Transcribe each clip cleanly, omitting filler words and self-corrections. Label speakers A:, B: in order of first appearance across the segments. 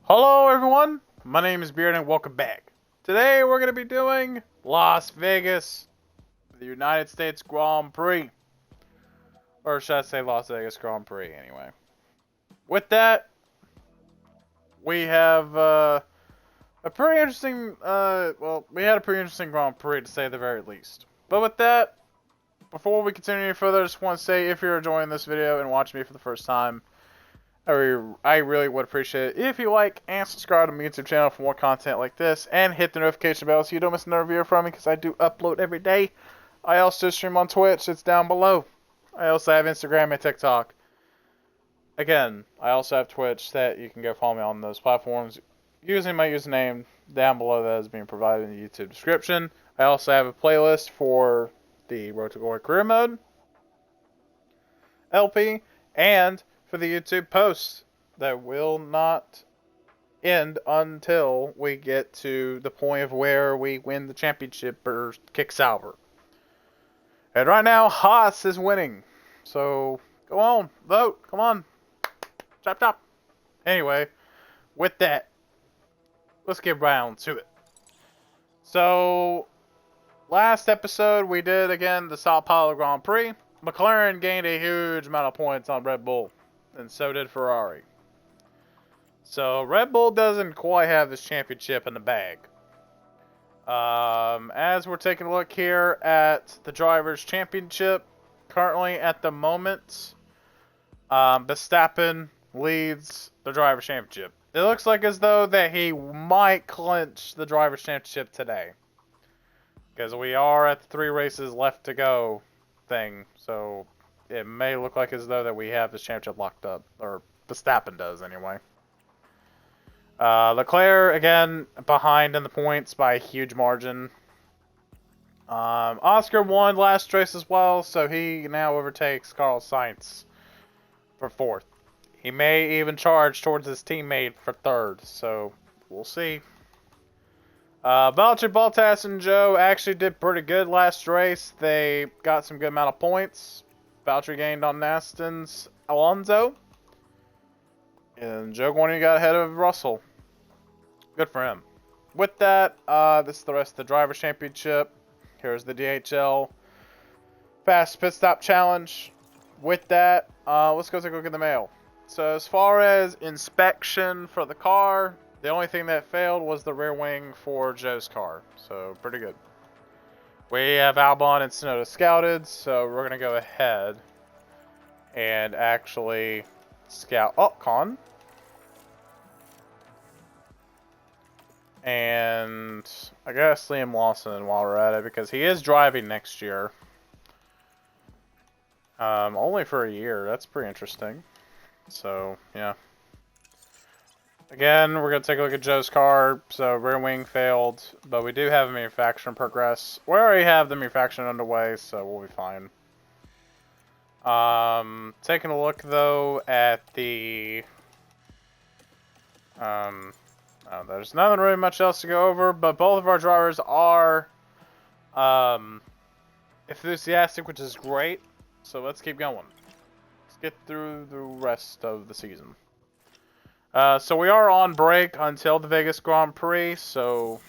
A: Hello everyone, my name is Beard and welcome back. Today we're going to be doing Las Vegas, the United States Grand Prix. Or should I say Las Vegas Grand Prix anyway. With that, we have a pretty interesting, we had a pretty interesting Grand Prix to say the very least. But with that, before we continue any further, I just want to say if you're enjoying this video and watching me for the first time, I really would appreciate it if you like and subscribe to my YouTube channel for more content like this, and hit the notification bell so you don't miss another video from me, because I do upload every day. I also stream on Twitch, it's down below. I also have Instagram and TikTok. Again, I also have Twitch that you can go follow me on those platforms using my username down below that is being provided in the YouTube description. I also have a playlist for the Road to Glory Career Mode LP, and for the YouTube posts that will not end until we get to the point of where we win the championship or kick Sauber. And right now, Haas is winning. So, go on, vote, come on. Chop chop. Anyway, with that, let's get round to it. So, last episode we did, again, the Sao Paulo Grand Prix. McLaren gained a huge amount of points on Red Bull, and so did Ferrari. So Red Bull doesn't quite have this championship in the bag. As we're taking a look here at the Drivers' Championship, currently at the moment, Verstappen leads the Drivers' Championship. It looks like as though that he might clinch the Drivers' Championship today, because we are at the 3 races left to go thing, so it may look like as though that we have this championship locked up, or Verstappen does anyway. Leclerc again behind in the points by a huge margin. Oscar won last race as well, so he now overtakes Carlos Sainz for 4th. He may even charge towards his teammate for 3rd, so we'll see. Valtteri, Bottas, and Joe actually did pretty good last race. They got some good amount of points. Valtteri gained on Aston's Alonso. And Joe Guanyu got ahead of Russell. Good for him. With that, this is the rest of the Drivers' Championship. Here's the DHL Fast Pit Stop Challenge. With that, let's go take a look at the mail. So as far as inspection for the car, the only thing that failed was the rear wing for Joe's car. So pretty good. We have Albon and Tsunoda scouted, so we're going to go ahead and actually scout Ocon. And I guess Liam Lawson while we're at it, because he is driving next year. Only for a year. That's pretty interesting. So, yeah. Again, we're going to take a look at Joe's car. So, rear wing failed, but we do have a manufacturing progress. We already have the manufacturing underway, so we'll be fine. Taking a look, though, at the... there's nothing really much else to go over, but both of our drivers are enthusiastic, which is great. So let's keep going. Let's get through the rest of the season. So we are on break until the Vegas Grand Prix, so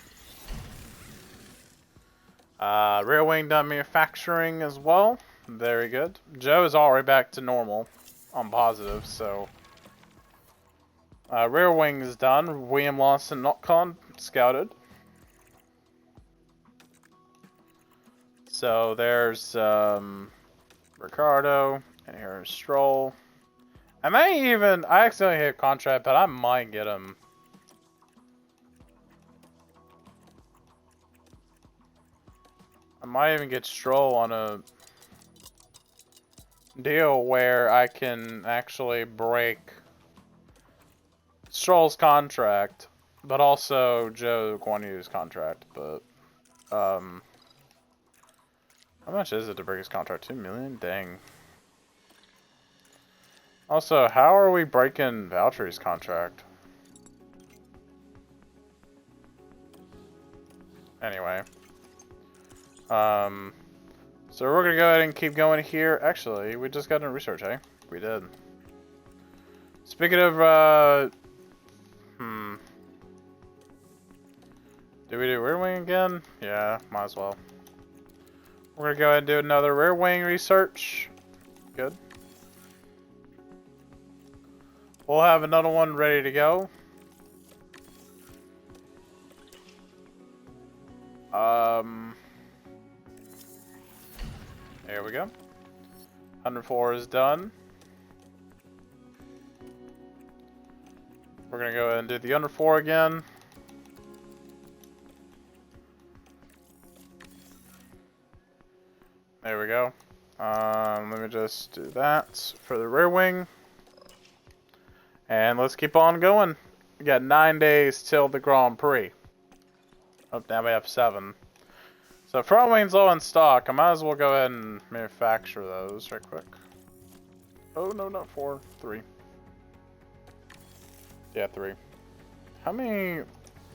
A: rear wing done manufacturing as well. Very good. Joe is already back to normal on positive, so rear wing is done. William Lawson, Ocon scouted. So there's Ricardo, and here's Stroll. I accidentally hit contract, but I might get him. I might even get Stroll on a deal where I can actually break Stroll's contract, but also Joe Guanyu's contract. But how much is it to break his contract? 2 million? Dang. Also, how are we breaking Valtteri's contract? Anyway. So we're gonna go ahead and keep going here. Actually, we just got into research, hey? We did. Speaking of, Do we do rear wing again? Yeah, might as well. We're gonna go ahead and do another rear wing research. Good. We'll have another one ready to go. There we go. 104 is done. We're gonna go ahead and do the under 4 again. There we go. Let me just do that for the rear wing. And let's keep on going. We got 9 days till the Grand Prix. Oh, now we have 7. So front wing's low in stock. I might as well go ahead and manufacture those right quick. Oh, no, not 4. 3. Yeah, 3. How many?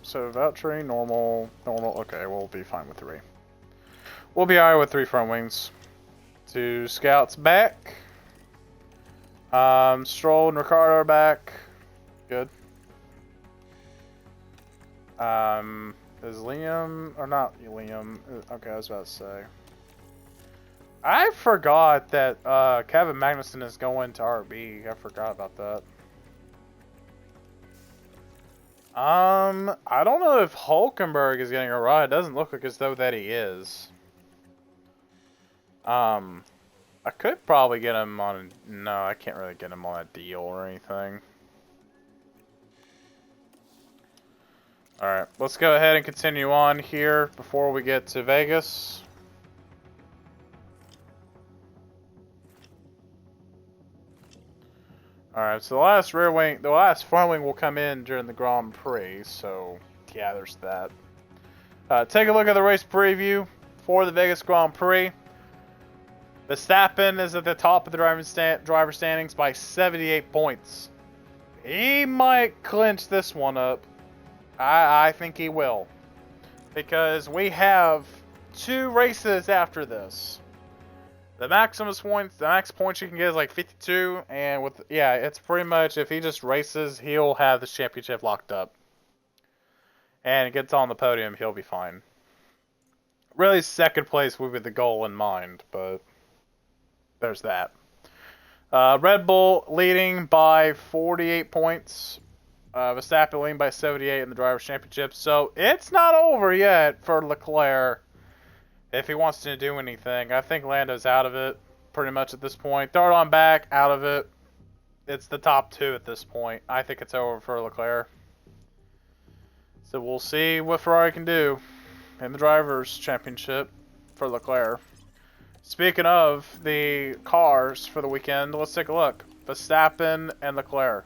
A: So Valtteri, normal. Okay, we'll be fine with 3. We'll be alright with 3 front wings. 2 scouts back. Stroll and Ricardo are back. Good. Is Liam, or not Liam, okay, I was about to say. I forgot that, Kevin Magnussen is going to RB. I forgot about that. I don't know if Hulkenberg is getting a ride. It doesn't look like as though that he is. I could probably get him on, no, I can't really get him on a deal or anything. Alright, let's go ahead and continue on here before we get to Vegas. Alright, so the last front wing will come in during the Grand Prix, so yeah, there's that. Take a look at the race preview for the Vegas Grand Prix. Verstappen is at the top of the driver standings by 78 points. He might clinch this one up. I think he will. Because we have 2 races after this. The max points you can get is like 52, and it's pretty much if he just races, he'll have the championship locked up. And gets on the podium, he'll be fine. Really, second place would be the goal in mind, but there's that. Red Bull leading by 48 points. Verstappen leading by 78 in the Drivers' Championship. So it's not over yet for Leclerc if he wants to do anything. I think Lando's out of it pretty much at this point. Third on back, out of it. It's the top 2 at this point. I think it's over for Leclerc. So we'll see what Ferrari can do in the Drivers' Championship for Leclerc. Speaking of the cars for the weekend, let's take a look. Verstappen and Leclerc.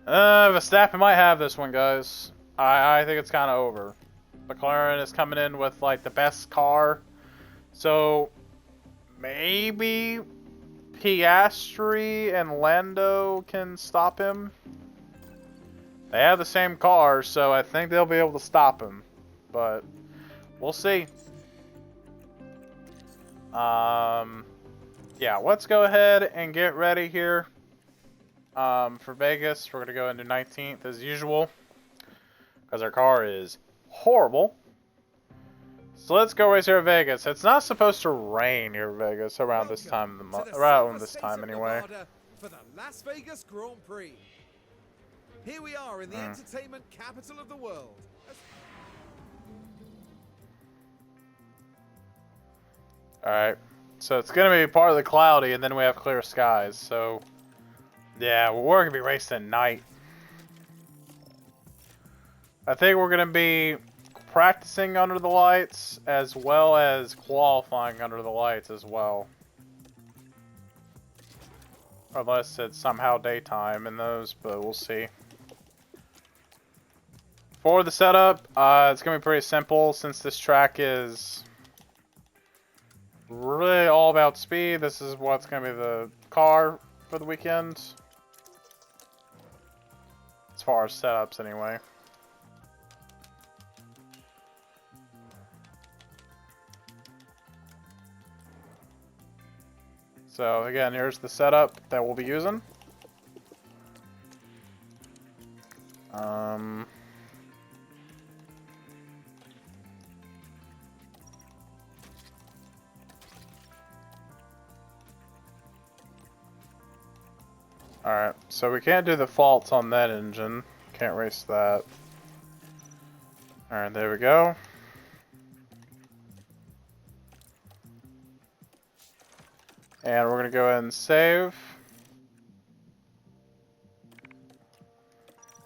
A: Verstappen might have this one, guys. I think it's kind of over. McLaren is coming in with, like, the best car. So, maybe Piastri and Lando can stop him. They have the same car, so I think they'll be able to stop him. But, we'll see. Yeah, let's go ahead and get ready here. For Vegas, we're going to go into 19th as usual. Because our car is horrible. So let's go race here at Vegas. It's not supposed to rain here at Vegas around this time of the month. Around this time anyway.
B: For the Las Vegas Grand Prix. Here we are in the entertainment capital of the world.
A: Alright. So it's going to be partly cloudy and then we have clear skies. So yeah, we're going to be racing at night. I think we're going to be practicing under the lights as well as qualifying under the lights as well. Unless it's somehow daytime in those, but we'll see. For the setup, it's going to be pretty simple since this track is really all about speed. This is what's going to be the car for the weekend. As far as setups anyway. So again, here's the setup that we'll be using. Alright, so we can't do the faults on that engine. Can't race that. Alright, there we go. And we're gonna go ahead and save.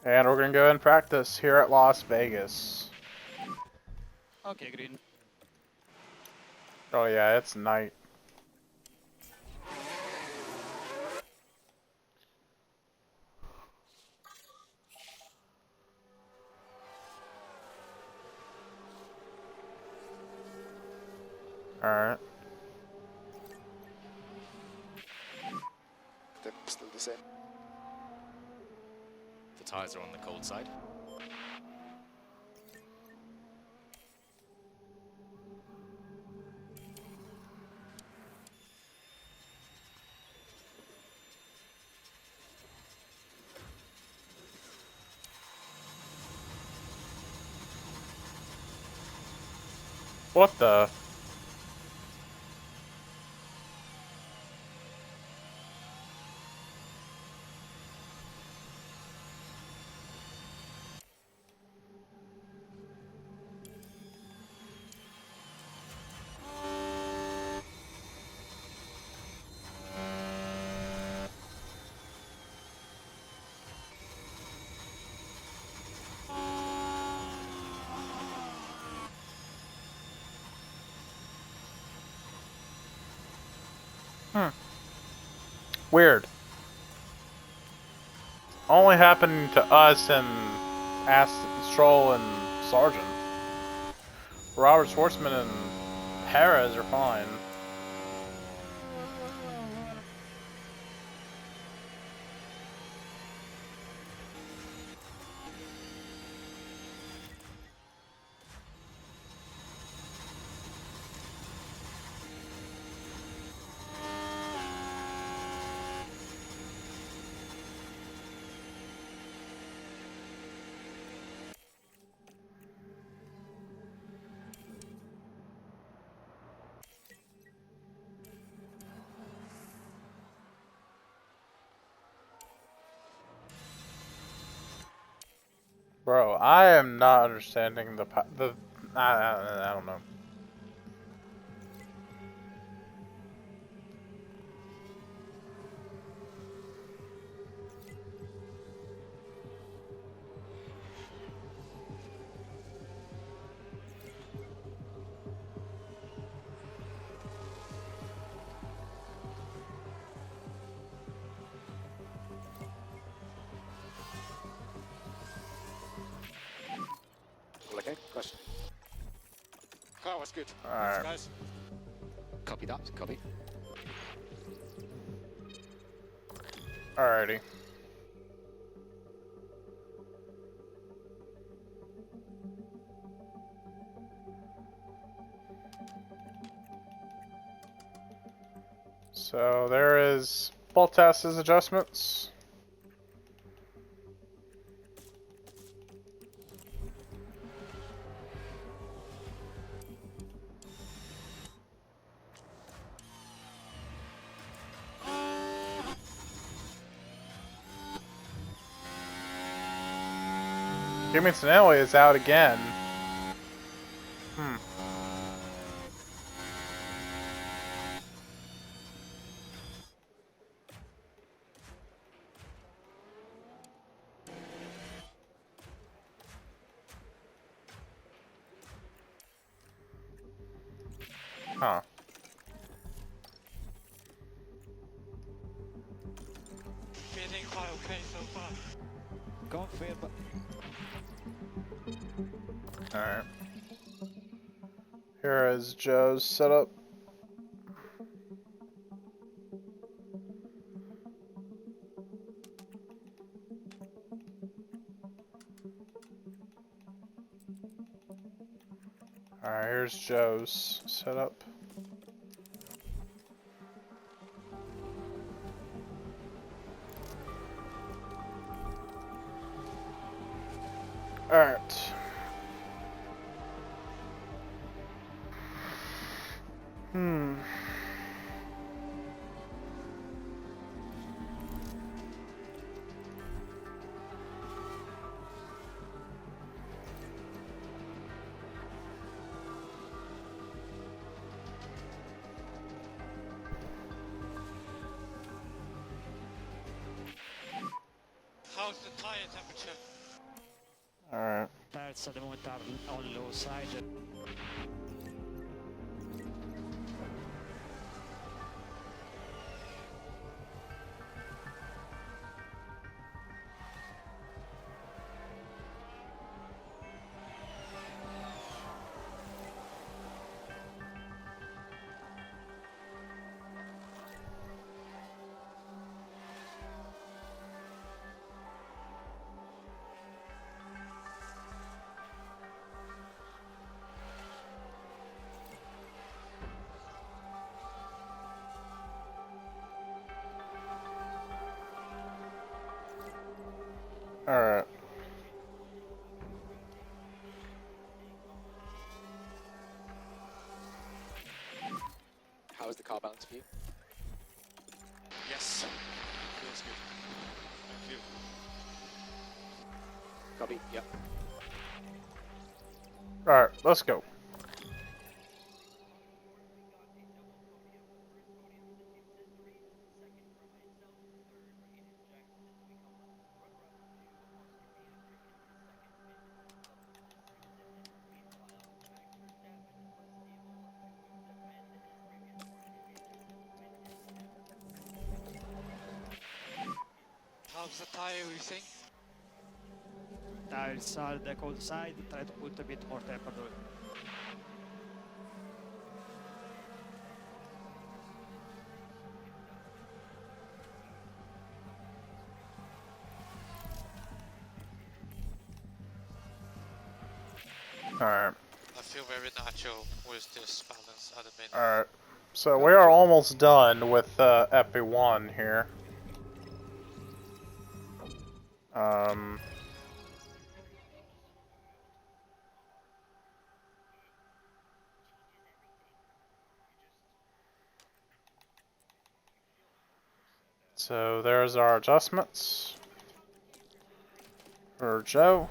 A: And we're gonna go ahead and practice here at Las Vegas.
C: Okay, green.
A: Oh yeah, it's night. Alright.
D: They're still the same.
C: The tires are on the cold side.
A: What the? Weird. Only happening to us and Stroll and Sargent. Robert Schwartzman and Perez are fine. Bro, I am not understanding I don't know.
D: Okay, question.
C: Car was good.
A: Alright.
C: Thanks, guys. Copy that, copy.
A: Alrighty. So there is Bottas's adjustments. Kimi Tsunoda is out again. Huh.
E: Feeling quite okay so far.
C: Can't feel, but
A: Alright. Here is Joe's setup. Alright, here's Joe's setup. Alright.
E: How's the tire temperature?
A: Alright.
F: Tires at the moment are on low side.
A: Alright.
D: How is the car balance for you?
C: Yes. Feels good. Thank you.
D: Copy. Yep.
A: Alright, let's go.
E: How's the tire, you think?
F: Tires are the cold side. Try to put a bit more temperature.
A: Alright.
E: I feel very natural with this balance at the minute.
A: Alright. So we are almost done with FP1 here. So there's our adjustments for Joe.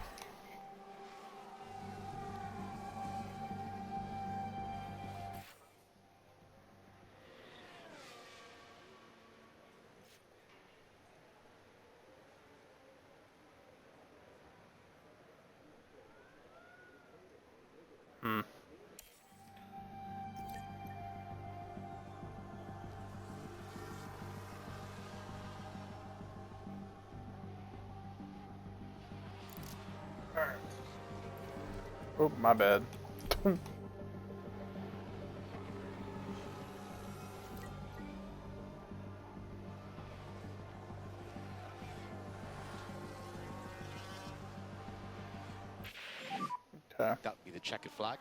A: Oh, my bad. Okay.
C: That would be the checkered flag.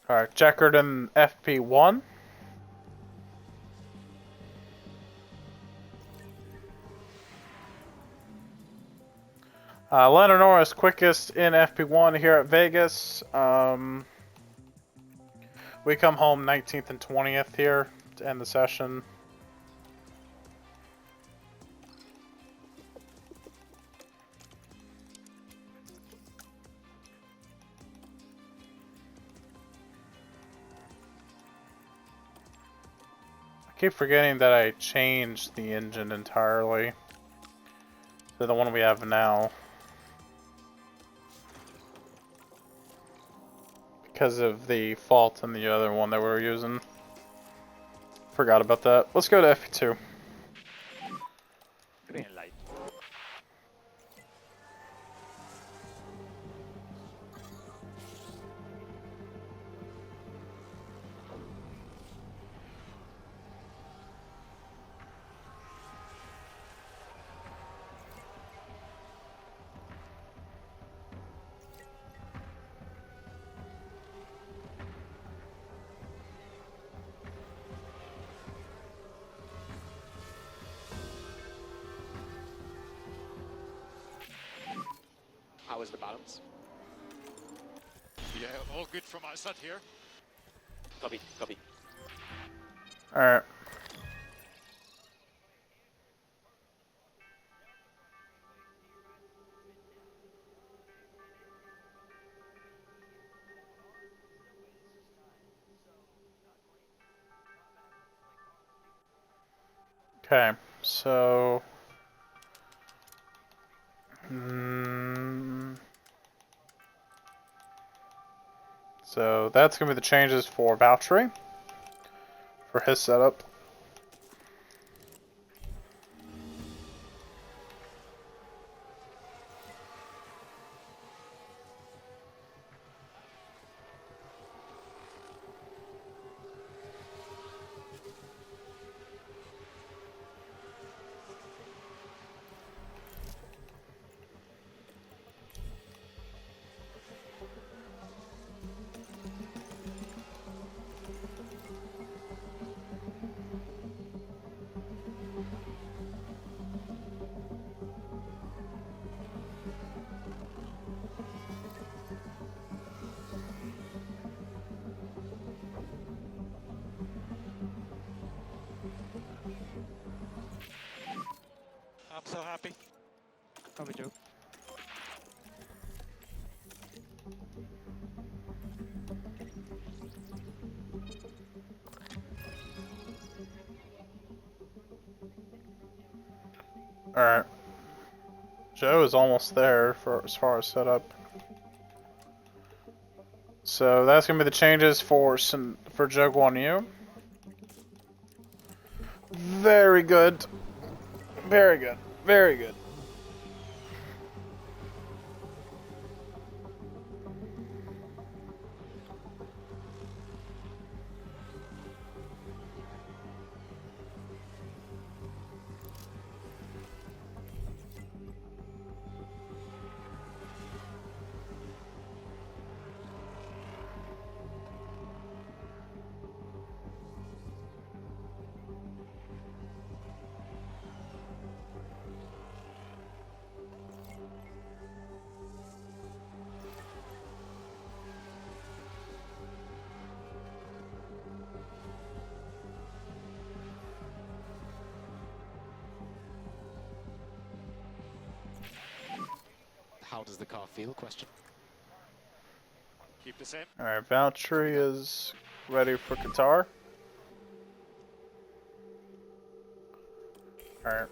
A: Alright, checkered in FP1. Lando Norris quickest in FP1 here at Vegas. We come home 19th and 20th here to end the session. I keep forgetting that I changed the engine entirely to the one we have now. Because of the fault in the other one that we were using. Forgot about that. Let's go to FP2.
F: Green light.
D: How is the balance?
C: Yeah, all good from my side here.
D: Copy. Copy.
A: Alright. Okay, so So that's going to be the changes for Valtteri for his setup.
E: I'm so happy.
F: Copy, Joe.
A: Alright. Joe is almost there for as far as setup. So that's gonna be the changes for Joe Guan Yu. Very good. Very good. Very good.
D: How does the car feel? Question.
C: Keep the same.
A: Alright, Valtteri is ready for Qatar. Alright.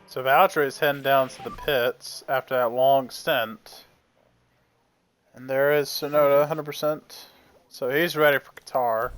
A: So Valtteri is heading down to the pits after that long stint. And there is Sonoda, 100%. So he's ready for Qatar.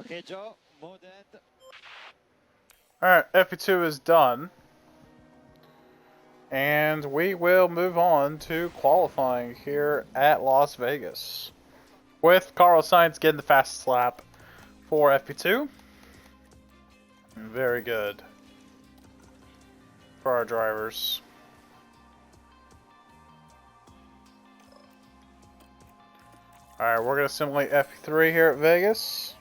F: Okay, Joe, move that.
A: Alright, FP2 is done. And we will move on to qualifying here at Las Vegas. With Carlos Sainz getting the fastest lap for FP2. Very good for our drivers. Alright, we're going to simulate FP3 here at Vegas.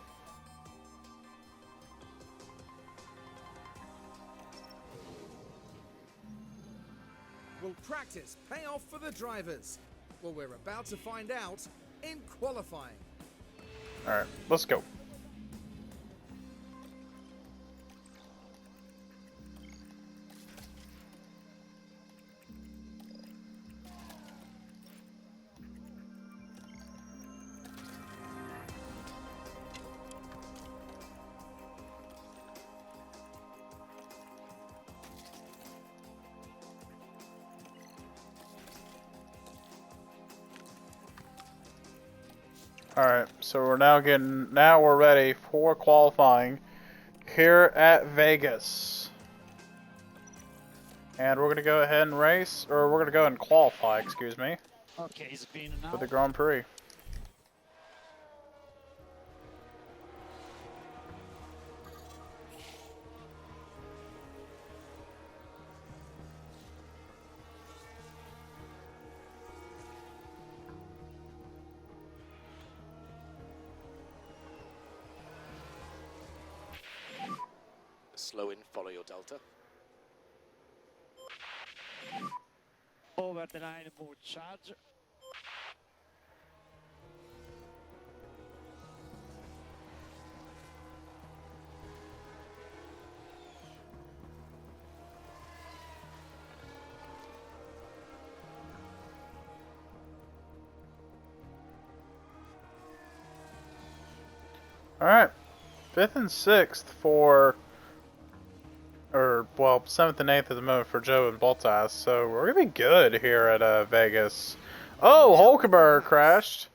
B: Will practice pay off for the drivers? Well, we're about to find out in qualifying.
A: Alright, let's go. Alright, so we're ready for qualifying here at Vegas. And we're gonna go ahead and race, or we're gonna go ahead and qualify, excuse me,
F: Okay, it's been now.
A: for the Grand Prix.
D: Slow in, follow your delta.
F: Over the line, more charge.
A: Alright, 5th and 6th for, or, well, 7th and 8th at the moment for Joe and Bottas, so we're gonna be good here at Vegas. Oh, Hulkenberg crashed.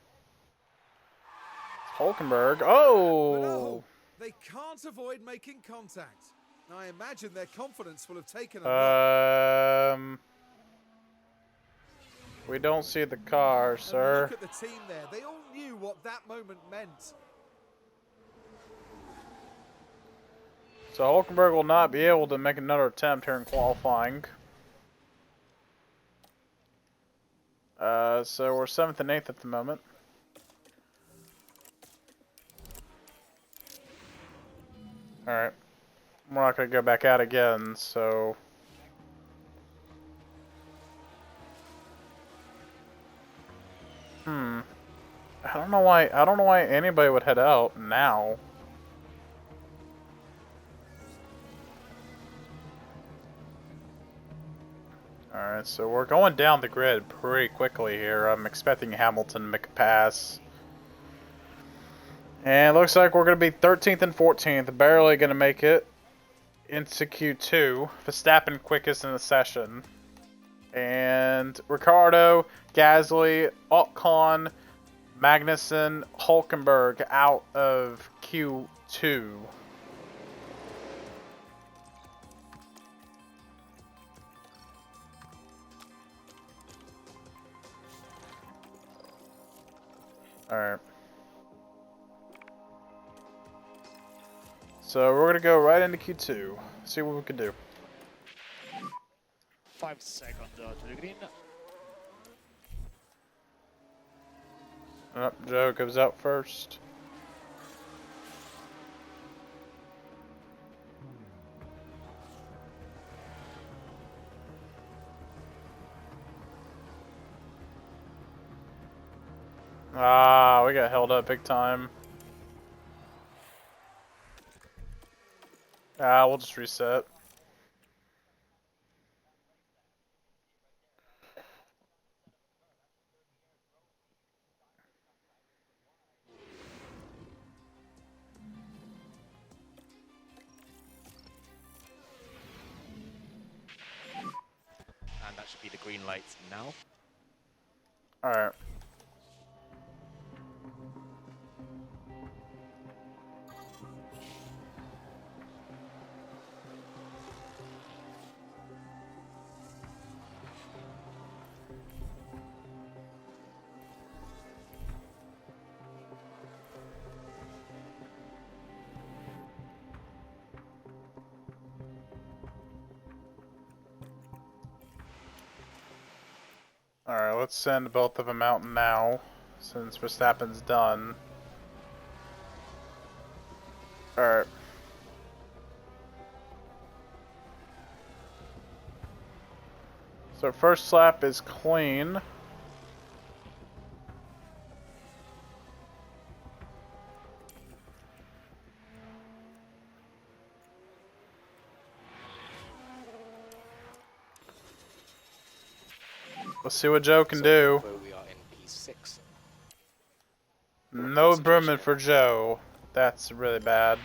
A: Hulkenberg,
B: But
A: oh!
B: they can't avoid making contact. I imagine their confidence will have taken a knock.
A: We don't see the car,
B: And
A: sir.
B: look at the team there. They all knew what that moment meant.
A: So Hulkenberg will not be able to make another attempt here in qualifying. So we're 7th and 8th at the moment. Alright. We're not going to go back out again, so... I don't know why anybody would head out now. Alright, so we're going down the grid pretty quickly here. I'm expecting Hamilton to make a pass. And it looks like we're going to be 13th and 14th, barely going to make it into Q2. Verstappen quickest in the session. And Ricardo, Gasly, Ocon, Magnussen, Hulkenberg out of Q2. Alright. So we're gonna go right into Q2. See what we can do.
F: 5 seconds to the green.
A: Joe goes out first. Ah, we got held up big time. Ah, we'll just reset.
D: And that should be the green light now.
A: Alright. Alright, let's send both of them out now, since Verstappen's done. Alright. So first lap is clean. Let's see what Joe can do.
D: So we are in P6.
A: No improvement for Joe. That's really bad.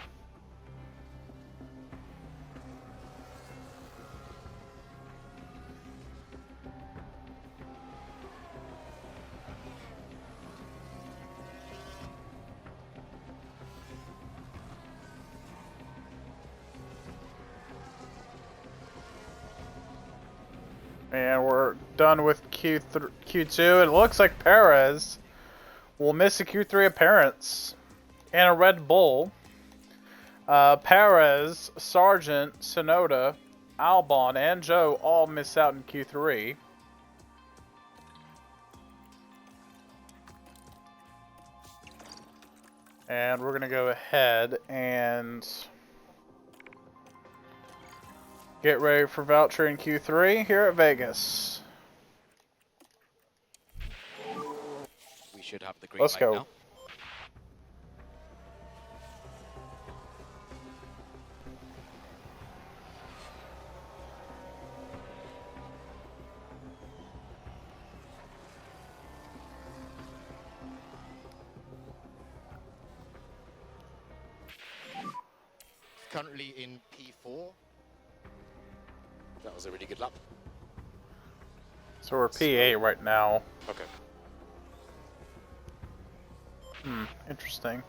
A: And we're done with Q2. It looks like Perez will miss a Q3 appearance. And a Red Bull. Perez, Sargent, Sonoda, Albon, and Joe all miss out in Q3. And we're going to go ahead and get ready for Valtteri in Q3 here at Vegas.
D: We should have the green
A: Let's
D: light
A: go.
D: now. Currently in P4. That was a really good lap.
A: So we're P8 right now.
D: Okay.
A: Interesting.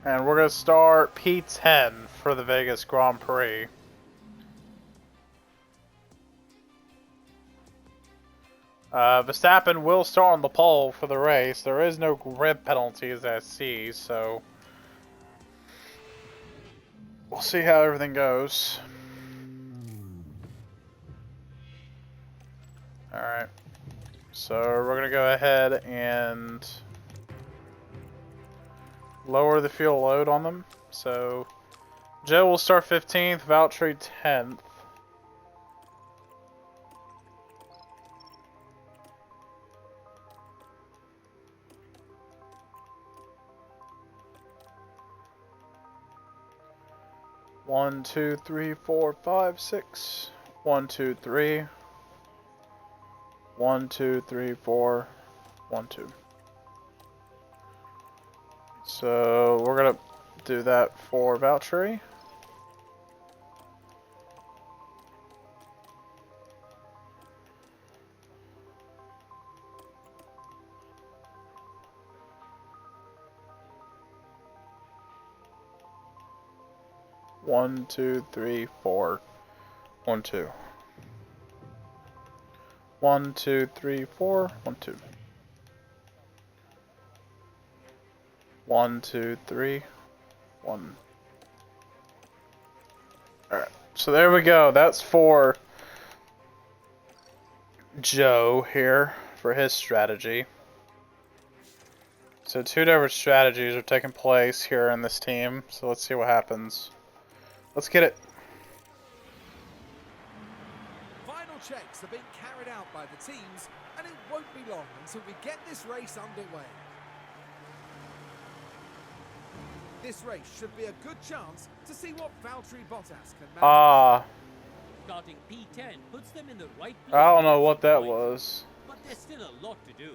A: And we're going to start P10 for the Vegas Grand Prix. Verstappen will start on the pole for the race. There is no grid penalties I see, so we'll see how everything goes. Alright. So we're going to go ahead and lower the fuel load on them. So Joe will start 15th, Valtteri 10th. One, two, three, four, five, six. 1, 2, 3. 1, 2, 3, 4. 1, 2. So we're gonna do that for Valtteri. One, two, three, four. 1, 2. 1, 2, 3, 4. 1, 2. 1, 2, 3. 1. Alright, so there we go. That's for Joe here for his strategy. So 2 different strategies are taking place here in this team. So let's see what happens. Let's get it.
B: Final checks are being carried out by the teams, and it won't be long until we get this race underway. This race should be a good chance to see what Valtteri Bottas can manage.
G: Starting P10 puts them in the right place.
A: I don't know
G: to
A: what
G: get
A: that
G: some points,
A: was.
G: but there's still a lot to do.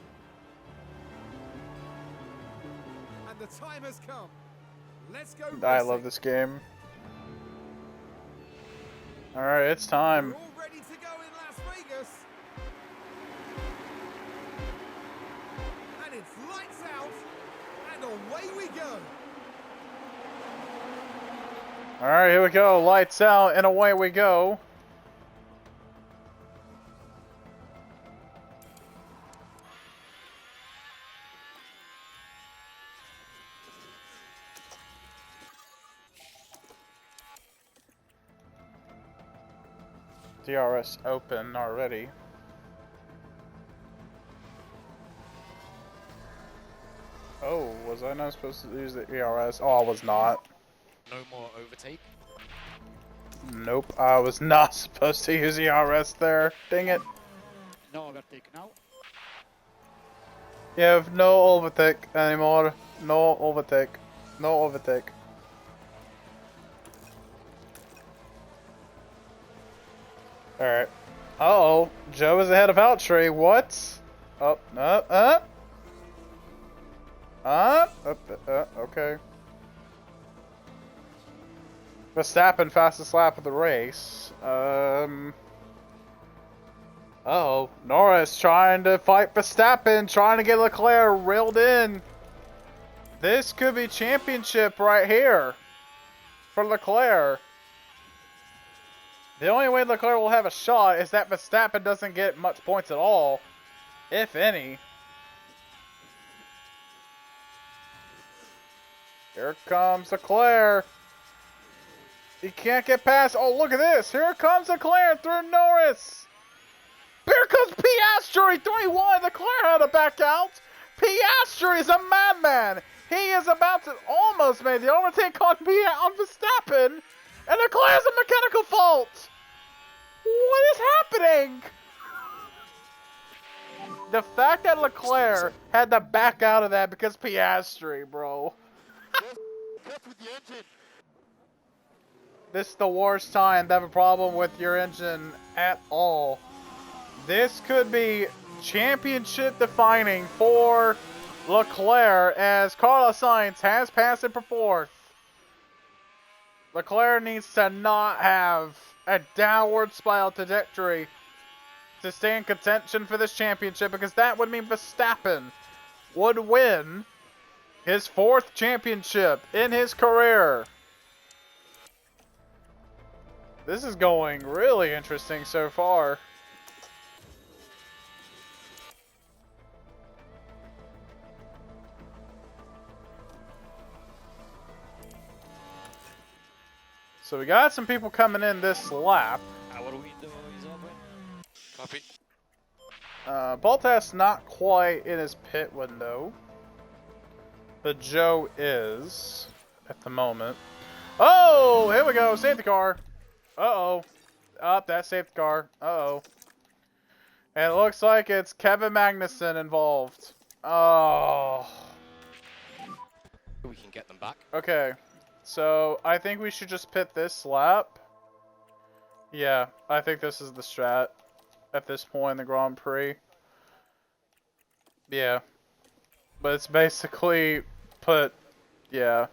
B: And the time has come. Let's go
A: I
B: racing.
A: love this game. Alright, it's time.
B: We're all ready to go in Las Vegas. And it's lights out, and away we go.
A: Alright, here we go. Lights out and away we go. DRS open already. Oh, was I not supposed to use the ERS? Oh, I was not.
D: No more overtake.
A: Nope, I was not supposed to use ERS there. Dang it.
F: No overtake now.
A: You have no overtake anymore. No overtake. No overtake. Alright. Uh-oh. Joe is ahead of Outtree. What? Up, okay. Verstappen fastest lap of the race. Uh-oh. Norris trying to fight Verstappen, trying to get Leclerc reeled in. This could be championship right here for Leclerc. The only way Leclerc will have a shot is that Verstappen doesn't get much points at all, if any. Here comes Leclerc. He can't get past. Oh, look at this. Here comes Leclerc through Norris. Here comes Piastri, 3-1. Leclerc had to back out. Piastri is a madman. He is about to almost make the overtake on Verstappen. And Leclerc has a mechanical fault. What is happening? The fact that Leclerc had to back out of that because Piastri, bro. This is the worst time to have a problem with your engine at all. This could be championship defining for Leclerc as Carlos Sainz has passed it for fourth. Leclerc needs to not have a downward spiral trajectory to stay in contention for this championship, because that would mean Verstappen would win his fourth championship in his career. This is going really interesting so far. So we got some people coming in this lap.
F: Our window is open.
E: Copy.
A: Bottas not quite in his pit window, but Joe is at the moment. Oh, here we go, safety car. Uh-oh. Up, that safety car. Uh-oh. And it looks like it's Kevin Magnussen involved. Oh.
D: We can get them back.
A: Okay. So, I think we should just pit this lap. Yeah, I think this is the strat at this point in the Grand Prix. Yeah. But it's basically put, yeah.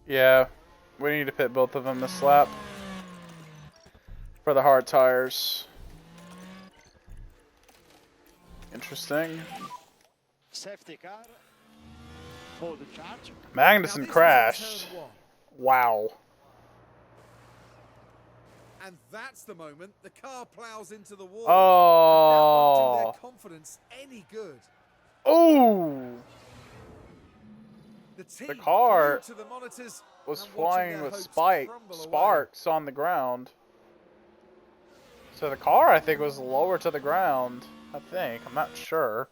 A: Yeah, we need to pit both of them this lap for the hard tires. Interesting.
F: Safety car. Hold the charge.
A: Magnussen crashed. Wow.
B: And that's the moment the car plows into the wall.
A: Oh.
B: And that won't do their confidence any good.
A: Oh.
B: The
A: car
B: to the monitors
A: was
B: and watching
A: flying
B: their
A: with
B: hopes crumble away.
A: sparks on the ground. So the car, I think, was lower to the ground. I think. I'm not sure.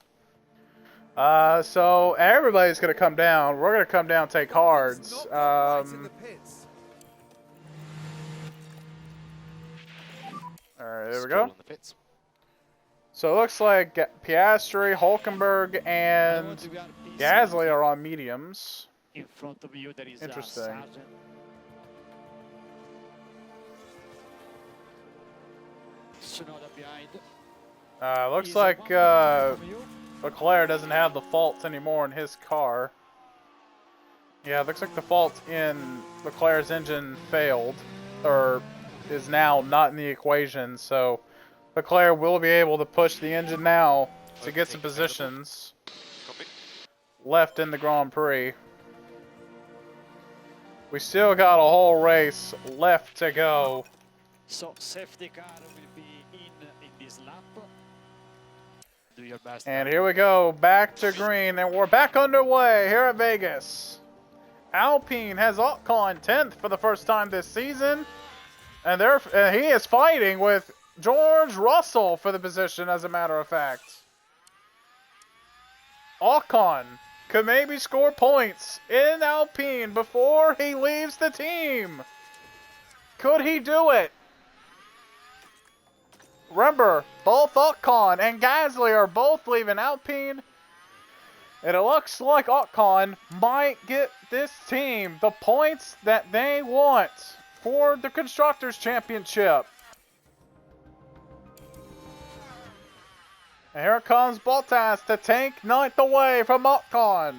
A: So everybody's gonna come down. We're gonna come down and take hards.
B: It's not quite right in the pits.
A: Alright, there we
D: Stroll
A: go.
D: in the pits.
A: So it looks like Piastri, Hulkenberg, and Gasly are on mediums.
F: In front of you there is
A: Interesting.
F: a sergeant. Tsunoda behind.
A: Looks
F: Is
A: like
F: one from you.
A: Leclerc doesn't have the faults anymore in his car. Yeah, it looks like the fault in Leclerc's engine failed, or is now not in the equation, so Leclerc will be able to push the engine now to get some positions
E: Copy.
A: left in the Grand Prix. We still got a whole race left to go.
F: So safety car will be in this lap. Do your best.
A: And here we go, back to green, and we're back underway here at Vegas Alpine has Ocon 10th for the first time this season. And he is fighting with George Russell for the position, as a matter of fact. Ocon could maybe score points in Alpine before he leaves the team. Could he do it? Remember, both Ocon and Gasly are both leaving Alpine. And it looks like Ocon might get this team the points that they want for the Constructors' Championship. And here comes Bottas to take ninth away from Ocon.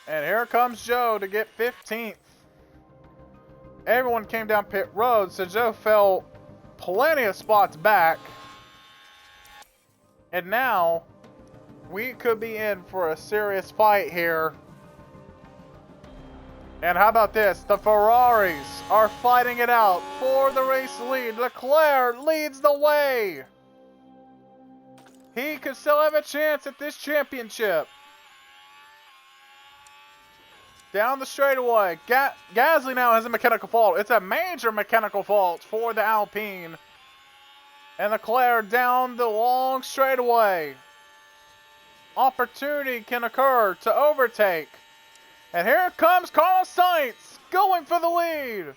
A: And here comes Joe to get 15th. Everyone came down pit road, so Joe fell plenty of spots back. And now, we could be in for a serious fight here. And how about this? The Ferraris are fighting it out for the race lead. Leclerc leads the way. He could still have a chance at this championship. Down the straightaway. Gasly now has a mechanical fault. It's a major mechanical fault for the Alpine. And Leclerc down the long straightaway. Opportunity can occur to overtake. And here comes Carlos Sainz going for the lead.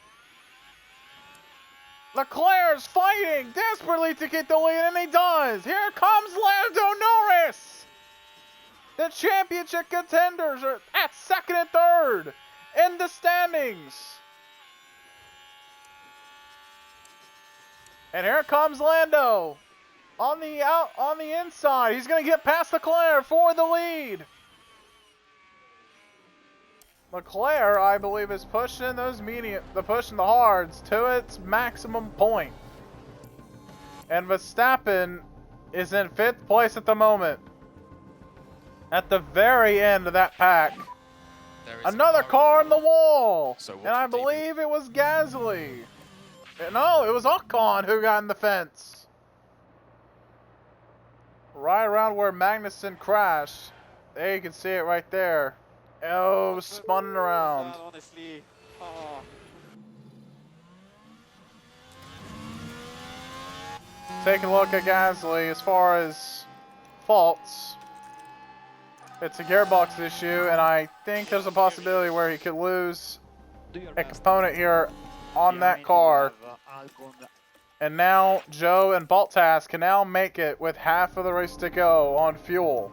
A: Leclerc's fighting desperately to get the lead, and he does. Here comes Lando Norris. The championship contenders are at second and third in the standings. And here comes Lando on the inside. He's going to get past Leclerc for the lead. Leclerc, I believe, is pushing pushing the hards to its maximum point. And Verstappen is in 5th place at the moment. At the very end of that pack. Another car on the wall.
D: So
A: and I believe it was Gasly. No, it was Ocon who got in the fence. Right around where Magnussen crashed. There you can see it right there. Oh, spun around.
F: Honestly, oh.
A: Take a look at Gasly as far as faults. It's a gearbox issue, and I think there's a possibility where he could lose a component here on that car. And now Joe and Bottas can now make it with half of the race to go on fuel.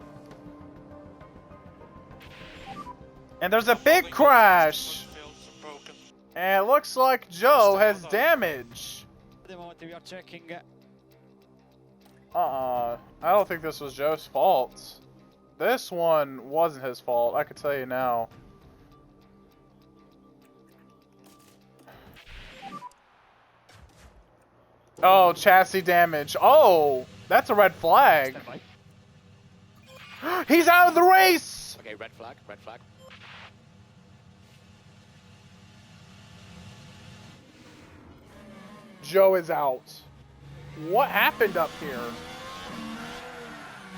A: And there's a big crash. And it looks like Joe has damage.
F: At the moment we are checking.
A: I don't think this was Joe's fault. This one wasn't his fault, I can tell you now. Oh, chassis damage. Oh, that's a red flag. He's out of the race!
D: Okay, red flag, red flag.
A: Joe is out. What happened up here?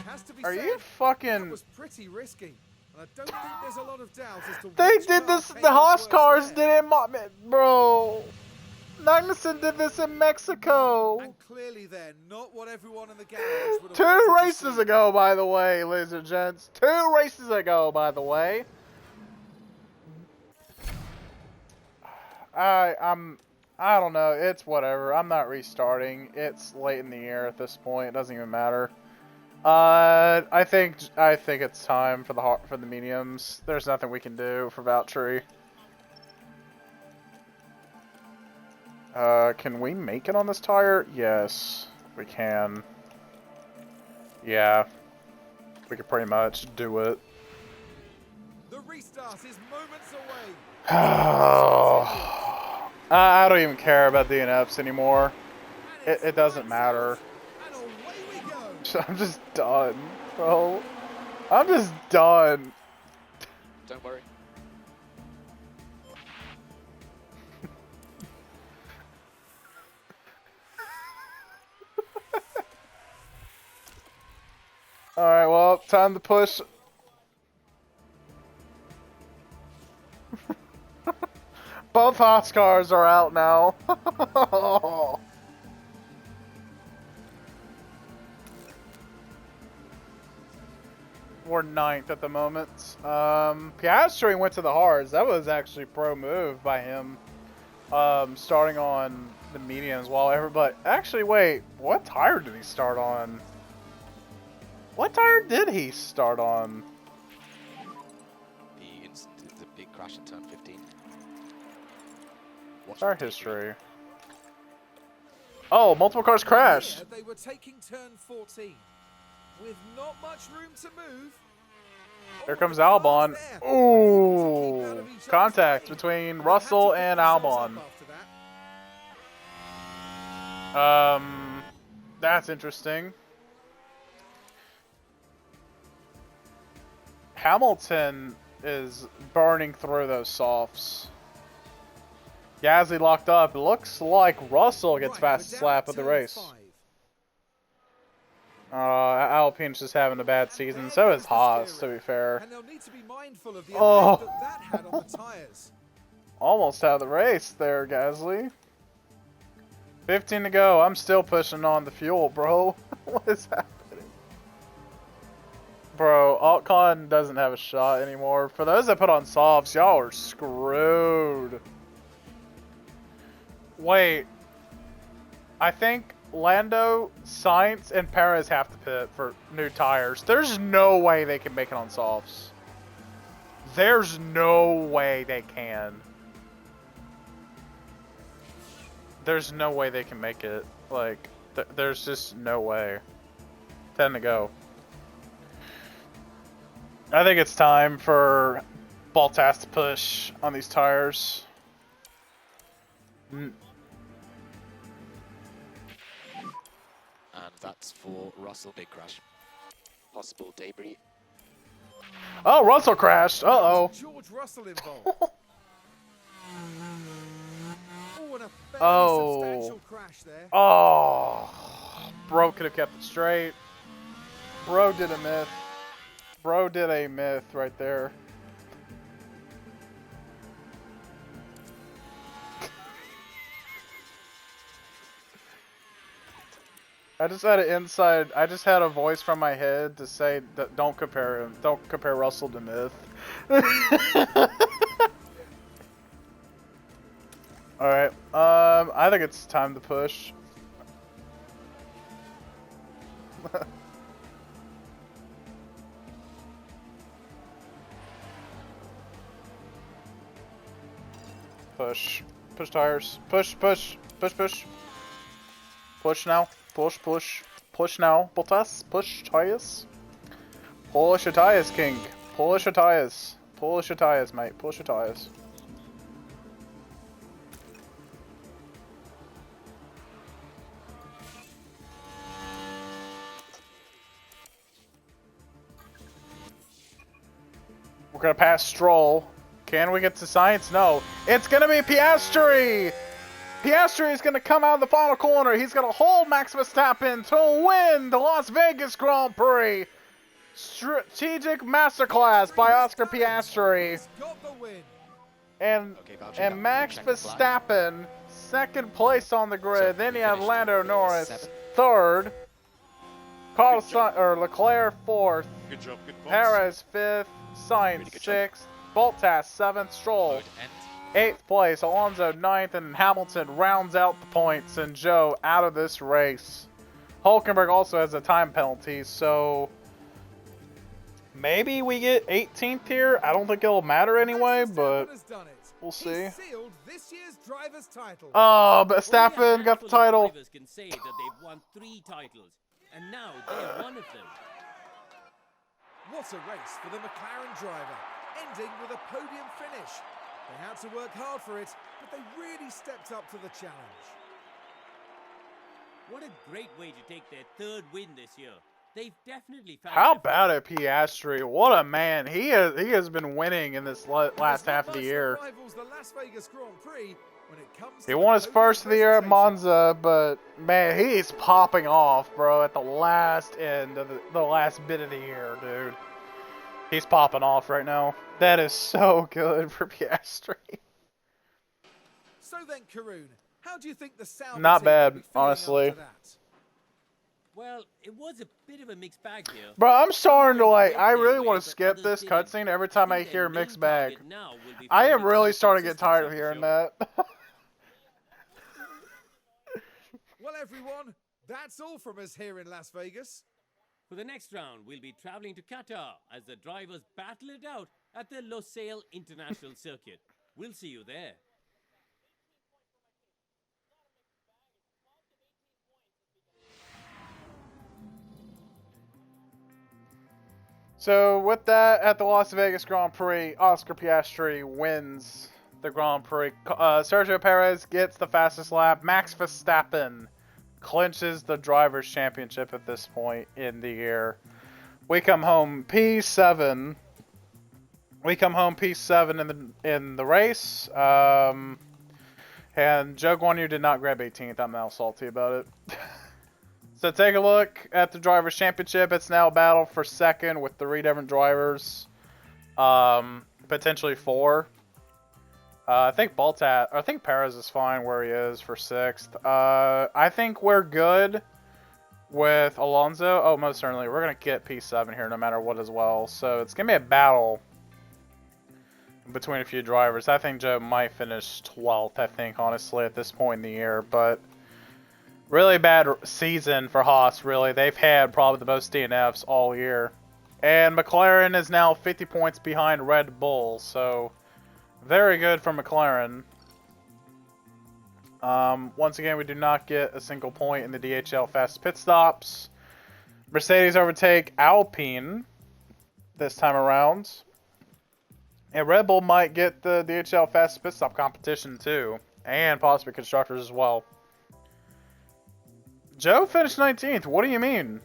B: Has to be
A: Are
B: said,
A: you
B: that
A: fucking...
B: was pretty risky. And I don't think there's a lot of doubt as to
A: They
B: which
A: did
B: car
A: this,
B: came
A: the
B: off
A: Haas
B: worst
A: cars
B: there.
A: did it, bro. Magnussen did this in Mexico.
B: And clearly then, not what everyone in the garage would have
A: 2
B: wanted to
A: races
B: see.
A: ago, by the way, ladies and gents. 2 races ago, by the way. I don't know. It's whatever. I'm not restarting. It's late in the year at this point. It doesn't even matter. I think it's time for the mediums. There's nothing we can do for Valtteri. Can we make it on this tire? Yes, we can. Yeah, we could pretty much do it.
B: The restart is moments away.
A: I don't even care about DNFs anymore. It doesn't matter.
B: And away we go.
A: I'm just done, bro. I'm just done.
D: Don't worry.
A: Alright, well, time to push. Both Haas cars are out now. We're 9th at the moment. Piastri went to the hards. That was actually pro move by him. Starting on the mediums while everybody... Actually, wait. What tire did he start on? What tire did he start on?
D: The big crash in turn 15.
A: What's our history? Oh, multiple cars crashed.
B: Here they were taking turn 14 with not much room to move.
A: Here comes Albon. Ooh, contact between Russell and Albon. That's interesting. Hamilton is burning through those softs. Gasly locked up. It looks like Russell gets fastest lap of the race. Alpine's just having a bad season. So is Haas, to be fair.
B: And they'll need to be mindful of the effect that had on the tires.
A: Almost had the race there, Gasly. 15 to go. I'm still pushing on the fuel, bro. What is happening? Bro, Altcon doesn't have a shot anymore. For those that put on softs, y'all are screwed. Wait. I think Lando, Sainz, and Perez have to pit for new tires. There's no way they can make it on softs. There's no way they can. There's no way they can make it. Like, there's just no way. 10 to go. I think it's time for Bottas to push on these tires.
D: And that's for Russell, big crash. Possible debris.
A: Oh, Russell crashed. Uh-oh.
B: George Russell involved. And a fairly substantial crash there.
A: Oh. Bro could have kept it straight. Bro did a myth. Bro did a myth right there. I just had a voice from my head to say that don't compare him. Don't compare Russell to Myth. Alright, I think it's time to push. Push. Push tires. Push, push. Push, push. Push now. Push, push. Push now. Bottas. Push tires. Push your tires, King. Push your tires. Push your tires, mate. Push your tires. We're gonna pass Stroll. Can we get to Sainz? No. It's gonna be Piastri! Piastri is gonna come out of the final corner. He's gonna hold Max Verstappen to win the Las Vegas Grand Prix. Strategic masterclass by Oscar Piastri. And Max Verstappen, second place on the grid. Then you have Lando Norris, third. Leclerc, fourth.
C: Good job, good points.
A: Perez, fifth. Sainz, sixth. Bottas, seventh. Stroll, eighth place. Alonso, ninth. And Hamilton rounds out the points. And Joe out of this race. Hulkenberg also has a time penalty, so maybe we get 18th here. I don't think it'll matter anyway, but we'll see. Oh, Verstappen got the title.
G: Drivers can say that they've won 3 titles, and now they're one of them.
B: What a race for the McLaren driver, ending with a podium finish. They had to work hard for it, but they really stepped up to the challenge.
G: What a great way to take their 3rd win this year. They've definitely found
A: How
G: their
A: about it, Piastri? What a man. He has been winning in this last half of the year.
B: Rivals the Las Vegas Grand Prix when it comes
A: He
B: to
A: won his
B: the
A: first of the year at
B: presentation.
A: Monza, but man, he's popping off, bro, at the last end of the last bit of the year, dude. He's popping off right now. That is so good for Piastri.
B: So then, Karun, how do you think the Sauber
A: Not
B: team
A: bad,
B: will be feeling
A: honestly.
B: after that?
G: Well, it was a bit of a mixed bag here.
A: Bro, I'm starting to
G: Some
A: like,
G: went
A: I
G: their
A: really
G: way,
A: want to
G: but
A: skip
G: others
A: this
G: didn't.
A: cutscene every time I
G: think
A: hear
G: their
A: mixed
G: main
A: bag.
G: target now will be
A: I am
G: finding
A: really
G: some
A: starting to get tired of
G: consistency
A: hearing
G: for sure.
A: that.
B: Well, everyone, that's all from us here in Las Vegas.
G: For the next round, we'll be traveling to Qatar as the drivers battle it out at the Losail International Circuit. We'll see you there.
A: So with that, at the Las Vegas Grand Prix, Oscar Piastri wins the Grand Prix. Sergio Perez gets the fastest lap. Max Verstappen clinches the Drivers' Championship at this point in the year. We come home P7. We come home P7 in the race. And Joe Guanyu did not grab 18th. I'm now salty about it. So take a look at the Drivers' Championship. It's now a battle for second with 3 different drivers. Potentially 4. I think Perez is fine where he is for 6th. I think we're good with Alonso. Oh, most certainly. We're going to get P7 here no matter what as well. So it's going to be a battle between a few drivers. I think Joe might finish 12th, I think, honestly, at this point in the year. But really bad season for Haas, really. They've had probably the most DNFs all year. And McLaren is now 50 points behind Red Bull, so very good for McLaren. Once again, we do not get a single point in the DHL fast pit stops. Mercedes overtake Alpine this time around. And Red Bull might get the DHL fast pit stop competition too. And possibly constructors as well. Joe finished 19th. What do you mean?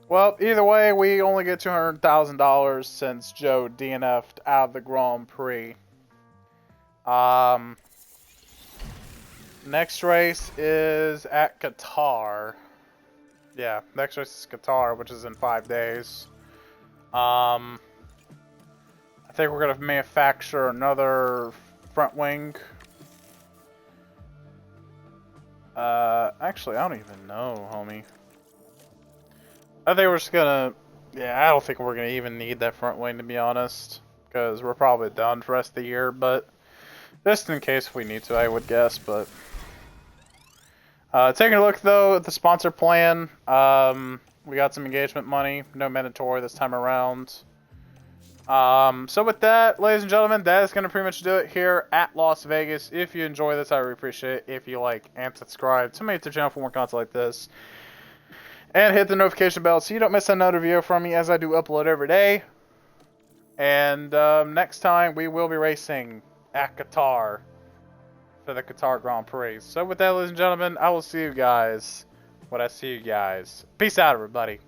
A: Well, either way, we only get $200,000 since Joe DNF'd out of the Grand Prix. Next race is at Qatar. Yeah, next race is Qatar, which is in 5 days. I think we're gonna manufacture another front wing. Actually, I don't even know, homie. I think we're just gonna... Yeah, I don't think we're gonna even need that front wing, to be honest. Because we're probably done for the rest of the year, but... Just in case we need to, I would guess, but... Taking a look, though, at the sponsor plan. We got some engagement money. No mandatory this time around. So with that, ladies and gentlemen, that is going to pretty much do it here at Las Vegas. If you enjoy this, I would appreciate it if you like and subscribe to my YouTube channel for more content like this. And hit the notification bell so you don't miss another video from me, as I do upload every day. And next time, we will be racing at Qatar for the Qatar Grand Prix. So with that, ladies and gentlemen, I will see you guys when I see you guys. Peace out, everybody.